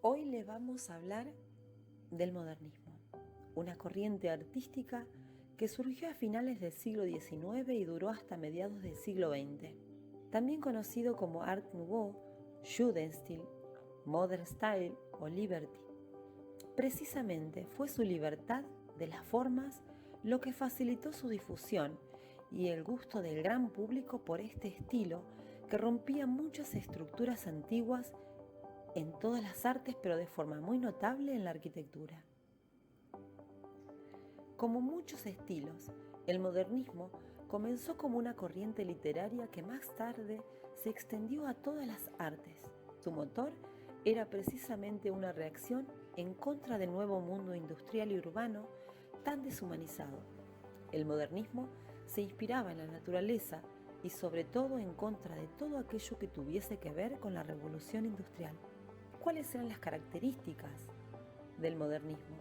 Hoy le vamos a hablar del modernismo, una corriente artística que surgió a finales del siglo XIX y duró hasta mediados del siglo XX. También conocido como Art Nouveau, Jugendstil, Modern Style o Liberty. Precisamente fue su libertad de las formas lo que facilitó su difusión y el gusto del gran público por este estilo que rompía muchas estructuras antiguas en todas las artes, pero de forma muy notable en la arquitectura. Como muchos estilos, el modernismo comenzó como una corriente literaria que más tarde se extendió a todas las artes. Su motor era precisamente una reacción en contra del nuevo mundo industrial y urbano tan deshumanizado. El modernismo se inspiraba en la naturaleza y sobre todo en contra de todo aquello que tuviese que ver con la revolución industrial. ¿Cuáles eran las características del modernismo?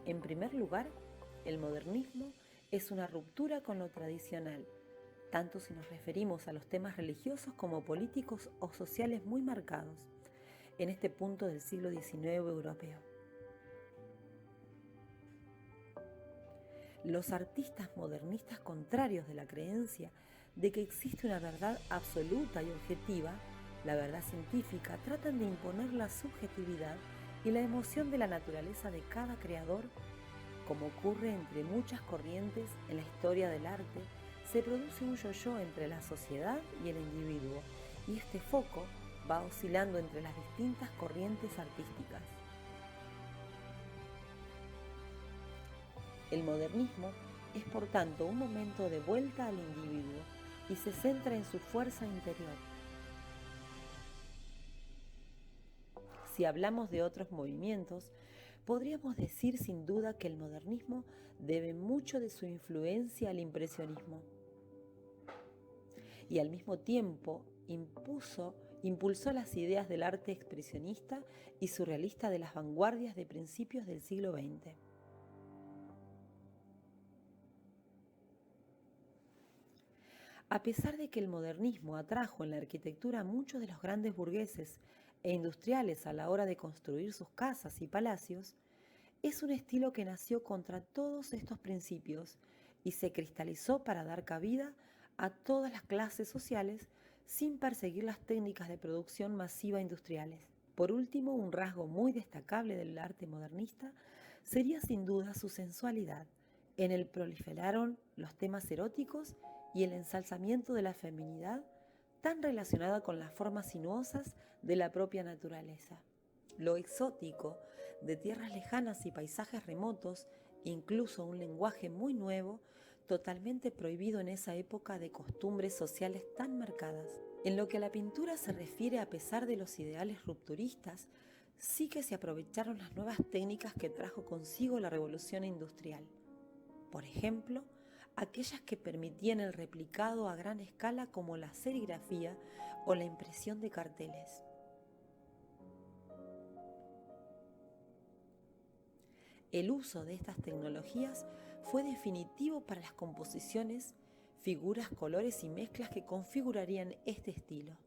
En primer lugar, el modernismo es una ruptura con lo tradicional, tanto si nos referimos a los temas religiosos como políticos o sociales muy marcados en este punto del siglo XIX europeo. Los artistas modernistas, contrarios de la creencia de que existe una verdad absoluta y objetiva, la verdad científica, tratan de imponer la subjetividad y la emoción de la naturaleza de cada creador. Como ocurre entre muchas corrientes en la historia del arte, se produce un yo-yo entre la sociedad y el individuo, y este foco va oscilando entre las distintas corrientes artísticas. El modernismo es por tanto un momento de vuelta al individuo y se centra en su fuerza interior. Si hablamos de otros movimientos, podríamos decir sin duda que el modernismo debe mucho de su influencia al impresionismo y al mismo tiempo impulsó las ideas del arte expresionista y surrealista de las vanguardias de principios del siglo XX. A pesar de que el modernismo atrajo en la arquitectura a muchos de los grandes burgueses e industriales a la hora de construir sus casas y palacios, es un estilo que nació contra todos estos principios y se cristalizó para dar cabida a todas las clases sociales sin perseguir las técnicas de producción masiva industriales. Por último, un rasgo muy destacable del arte modernista sería sin duda su sensualidad. En él proliferaron los temas eróticos y el ensalzamiento de la feminidad, tan relacionada con las formas sinuosas de la propia naturaleza. Lo exótico de tierras lejanas y paisajes remotos, incluso un lenguaje muy nuevo, totalmente prohibido en esa época de costumbres sociales tan marcadas. En lo que a la pintura se refiere, a pesar de los ideales rupturistas, sí que se aprovecharon las nuevas técnicas que trajo consigo la revolución industrial. Por ejemplo, aquellas que permitían el replicado a gran escala como la serigrafía o la impresión de carteles. El uso de estas tecnologías fue definitivo para las composiciones, figuras, colores y mezclas que configurarían este estilo.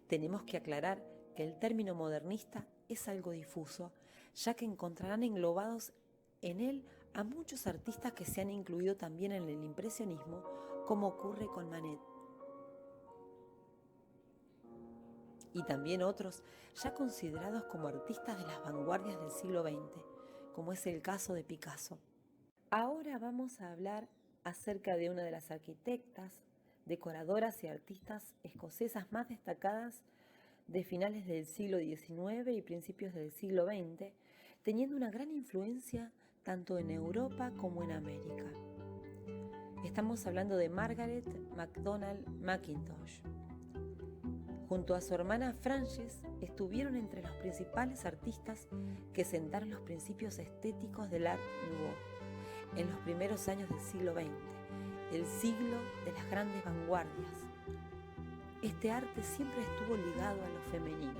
Tenemos que aclarar que el término modernista es algo difuso, ya que encontrarán englobados en él a muchos artistas que se han incluido también en el impresionismo, como ocurre con Manet, y también otros ya considerados como artistas de las vanguardias del siglo XX, como es el caso de Picasso. Ahora vamos a hablar acerca de una de las arquitectas, decoradoras y artistas escocesas más destacadas de finales del siglo XIX y principios del siglo XX, teniendo una gran influencia tanto en Europa como en América. Estamos hablando de Margaret MacDonald Mackintosh. Junto a su hermana Frances, estuvieron entre los principales artistas que sentaron los principios estéticos del Art Nouveau en los primeros años del siglo XX, el siglo de las grandes vanguardias. Este arte siempre estuvo ligado a lo femenino.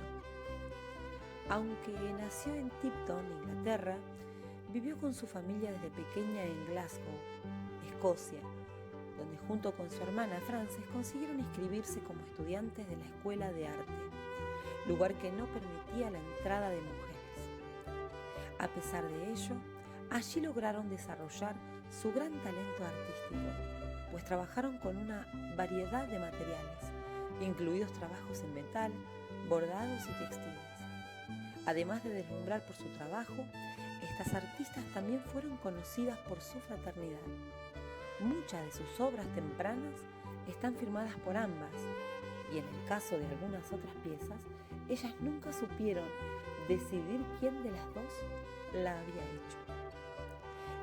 Aunque nació en Tipton, Inglaterra, vivió con su familia desde pequeña en Glasgow, Escocia, donde junto con su hermana Frances, consiguieron inscribirse como estudiantes de la Escuela de Arte, lugar que no permitía la entrada de mujeres. A pesar de ello, allí lograron desarrollar su gran talento artístico, pues trabajaron con una variedad de materiales, incluidos trabajos en metal, bordados y textiles. Además de deslumbrar por su trabajo, estas artistas también fueron conocidas por su fraternidad. Muchas de sus obras tempranas están firmadas por ambas, y en el caso de algunas otras piezas, ellas nunca supieron decidir quién de las dos la había hecho.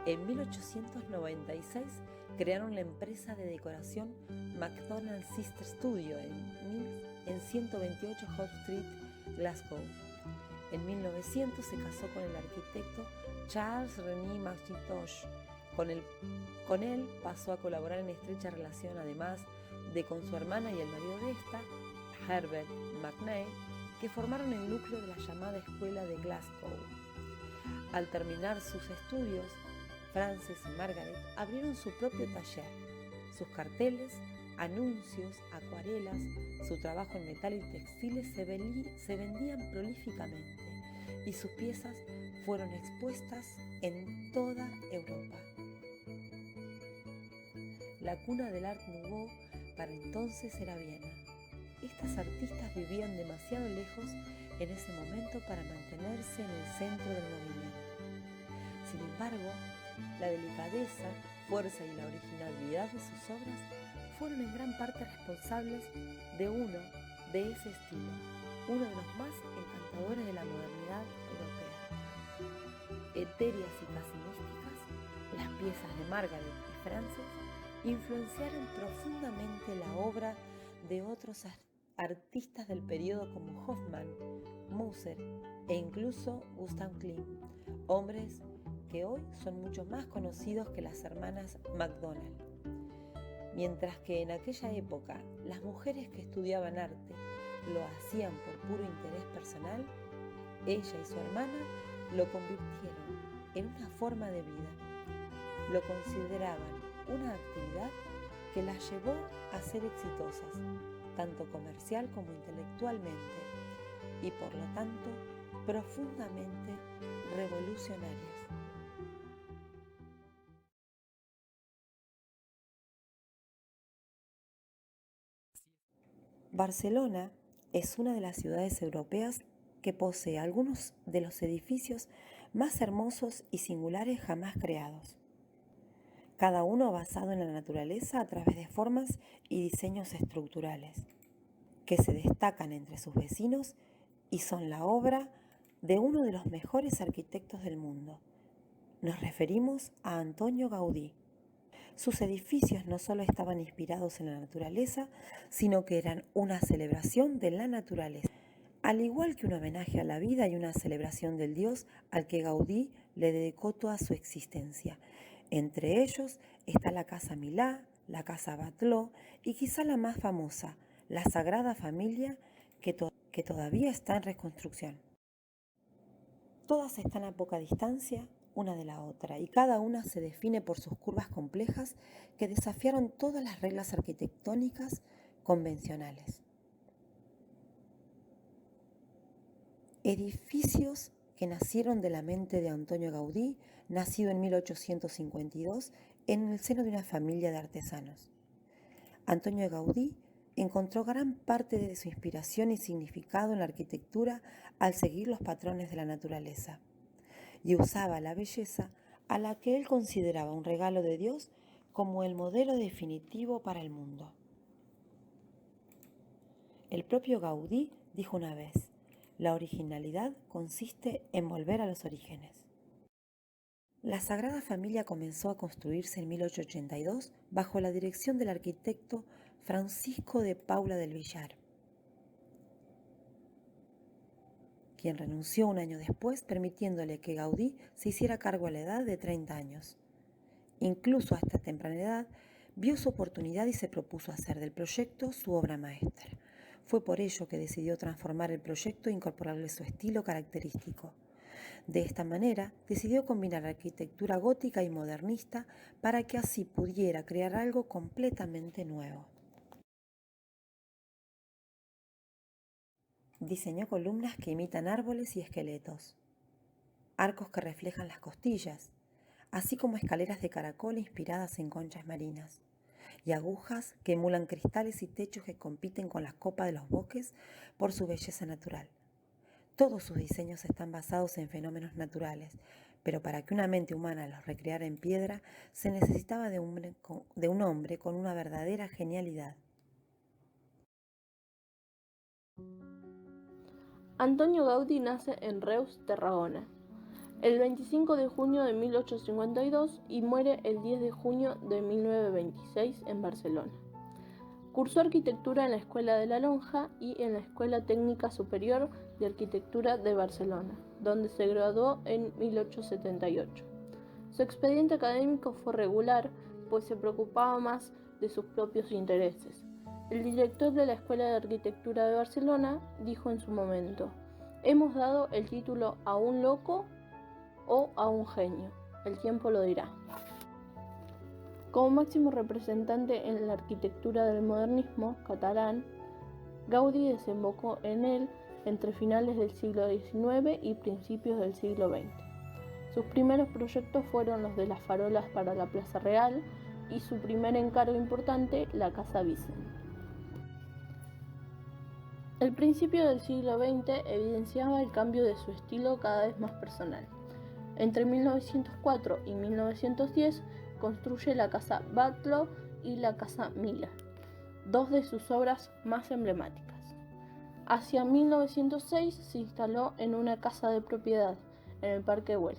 En 1896 crearon la empresa de decoración McDonald Sister Studio en 128 Hot Street, Glasgow. En 1900 se casó con el arquitecto Charles René Mackintosh. Con él pasó a colaborar en estrecha relación, además de con su hermana y el marido de esta, Herbert McNay, que formaron el núcleo de la llamada Escuela de Glasgow. Al terminar sus estudios, Frances y Margaret abrieron su propio taller. Sus carteles, anuncios, acuarelas, su trabajo en metal y textiles se vendían prolíficamente y sus piezas fueron expuestas en toda Europa. La cuna del Art Nouveau para entonces era Viena. Estas artistas vivían demasiado lejos en ese momento para mantenerse en el centro del movimiento. Sin embargo, la delicadeza, fuerza y la originalidad de sus obras fueron en gran parte responsables de ese estilo, uno de los más encantadores de la modernidad europea. Etéreas y casi místicas, las piezas de Margaret y Frances influenciaron profundamente la obra de otros artistas del periodo como Hofmann, Musser e incluso Gustav Klimt, hombres que hoy son mucho más conocidos que las hermanas McDonald. Mientras que en aquella época las mujeres que estudiaban arte lo hacían por puro interés personal, ella y su hermana lo convirtieron en una forma de vida. Lo consideraban una actividad que las llevó a ser exitosas, tanto comercial como intelectualmente, y por lo tanto profundamente revolucionarias. Barcelona es una de las ciudades europeas que posee algunos de los edificios más hermosos y singulares jamás creados, cada uno basado en la naturaleza a través de formas y diseños estructurales, que se destacan entre sus vecinos y son la obra de uno de los mejores arquitectos del mundo. Nos referimos a Antonio Gaudí. Sus edificios no solo estaban inspirados en la naturaleza, sino que eran una celebración de la naturaleza, al igual que un homenaje a la vida y una celebración del Dios al que Gaudí le dedicó toda su existencia. Entre ellos está la Casa Milá, la Casa Batlló y quizá la más famosa, la Sagrada Familia, que todavía está en reconstrucción. Todas están a poca distancia una de la otra, y cada una se define por sus curvas complejas que desafiaron todas las reglas arquitectónicas convencionales. Edificios que nacieron de la mente de Antonio Gaudí, nacido en 1852 en el seno de una familia de artesanos. Antonio Gaudí encontró gran parte de su inspiración y significado en la arquitectura al seguir los patrones de la naturaleza, y usaba la belleza, a la que él consideraba un regalo de Dios, como el modelo definitivo para el mundo. El propio Gaudí dijo una vez: la originalidad consiste en volver a los orígenes. La Sagrada Familia comenzó a construirse en 1882 bajo la dirección del arquitecto Francisco de Paula del Villar, quien renunció un año después, permitiéndole que Gaudí se hiciera cargo a la edad de 30 años. Incluso a esta temprana edad, vio su oportunidad y se propuso hacer del proyecto su obra maestra. Fue por ello que decidió transformar el proyecto e incorporarle su estilo característico. De esta manera, decidió combinar arquitectura gótica y modernista para que así pudiera crear algo completamente nuevo. Diseñó columnas que imitan árboles y esqueletos, arcos que reflejan las costillas, así como escaleras de caracol inspiradas en conchas marinas, y agujas que emulan cristales y techos que compiten con las copas de los bosques por su belleza natural. Todos sus diseños están basados en fenómenos naturales, pero para que una mente humana los recreara en piedra, se necesitaba de un hombre con una verdadera genialidad. Antonio Gaudí nace en Reus, Tarragona, el 25 de junio de 1852 y muere el 10 de junio de 1926 en Barcelona. Cursó arquitectura en la Escuela de la Lonja y en la Escuela Técnica Superior de Arquitectura de Barcelona, donde se graduó en 1878. Su expediente académico fue regular, pues se preocupaba más de sus propios intereses. El director de la Escuela de Arquitectura de Barcelona dijo en su momento: «Hemos dado el título a un loco o a un genio, el tiempo lo dirá». Como máximo representante en la arquitectura del modernismo catalán, Gaudí desembocó en él entre finales del siglo XIX y principios del siglo XX. Sus primeros proyectos fueron los de las farolas para la Plaza Real y su primer encargo importante, la Casa Vicent. El principio del siglo XX evidenciaba el cambio de su estilo cada vez más personal. Entre 1904 y 1910 construye la Casa Batlló y la Casa Milà, dos de sus obras más emblemáticas. Hacia 1906 se instaló en una casa de propiedad en el Parque Güell,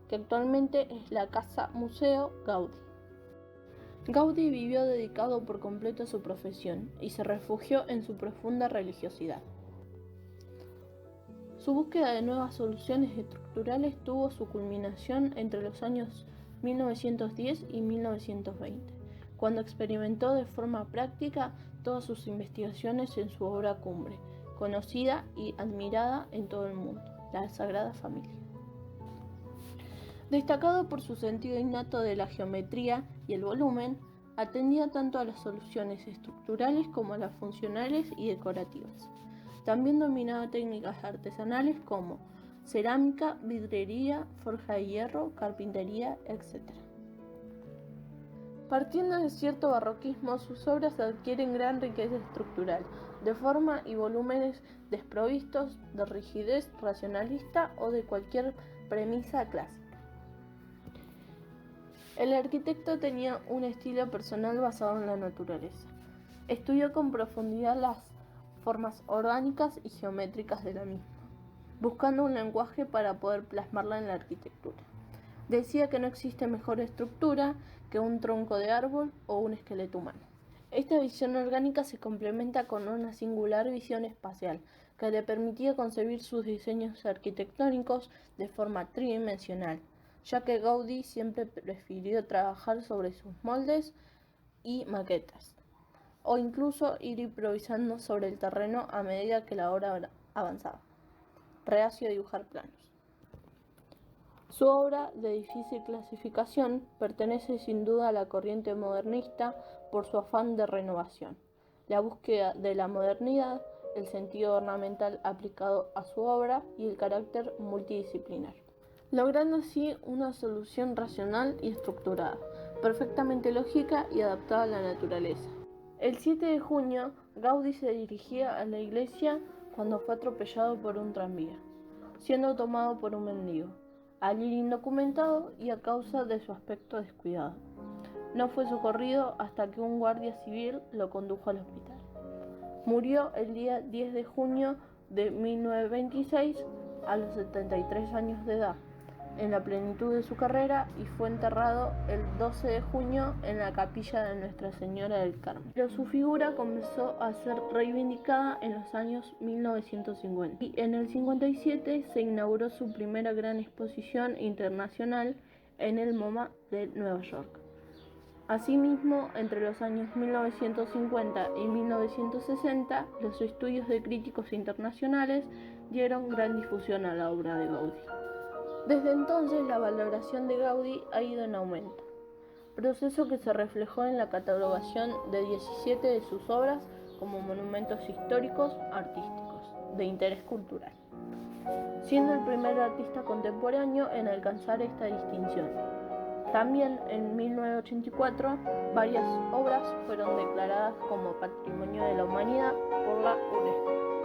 que actualmente es la Casa Museo Gaudí. Gaudí vivió dedicado por completo a su profesión y se refugió en su profunda religiosidad. Su búsqueda de nuevas soluciones estructurales tuvo su culminación entre los años 1910 y 1920, cuando experimentó de forma práctica todas sus investigaciones en su obra cumbre, conocida y admirada en todo el mundo, la Sagrada Familia. Destacado por su sentido innato de la geometría y el volumen, atendía tanto a las soluciones estructurales como a las funcionales y decorativas. También dominaba técnicas artesanales como cerámica, vidrería, forja de hierro, carpintería, etc. Partiendo de cierto barroquismo, sus obras adquieren gran riqueza estructural, de forma y volúmenes desprovistos de rigidez racionalista o de cualquier premisa clásica. El arquitecto tenía un estilo personal basado en la naturaleza. Estudió con profundidad las formas orgánicas y geométricas de la misma, buscando un lenguaje para poder plasmarla en la arquitectura. Decía que no existe mejor estructura que un tronco de árbol o un esqueleto humano. Esta visión orgánica se complementa con una singular visión espacial que le permitía concebir sus diseños arquitectónicos de forma tridimensional, ya que Gaudí siempre prefirió trabajar sobre sus moldes y maquetas, o incluso ir improvisando sobre el terreno a medida que la obra avanzaba, reacio a dibujar planos. Su obra, de difícil clasificación, pertenece sin duda a la corriente modernista por su afán de renovación, la búsqueda de la modernidad, el sentido ornamental aplicado a su obra y el carácter multidisciplinar, logrando así una solución racional y estructurada, perfectamente lógica y adaptada a la naturaleza. El 7 de junio, Gaudí se dirigía a la iglesia cuando fue atropellado por un tranvía, siendo tomado por un mendigo, al ir indocumentado y a causa de su aspecto descuidado. No fue socorrido hasta que un guardia civil lo condujo al hospital. Murió el día 10 de junio de 1926 a los 73 años de edad, en la plenitud de su carrera, y fue enterrado el 12 de junio en la capilla de Nuestra Señora del Carmen. Pero su figura comenzó a ser reivindicada en los años 1950 y en el 57 se inauguró su primera gran exposición internacional en el MoMA de Nueva York. Asimismo, entre los años 1950 y 1960, los estudios de críticos internacionales dieron gran difusión a la obra de Gaudí. Desde entonces la valoración de Gaudí ha ido en aumento, proceso que se reflejó en la catalogación de 17 de sus obras como monumentos históricos artísticos de interés cultural, siendo el primer artista contemporáneo en alcanzar esta distinción. También en 1984 varias obras fueron declaradas como Patrimonio de la Humanidad por la UNESCO.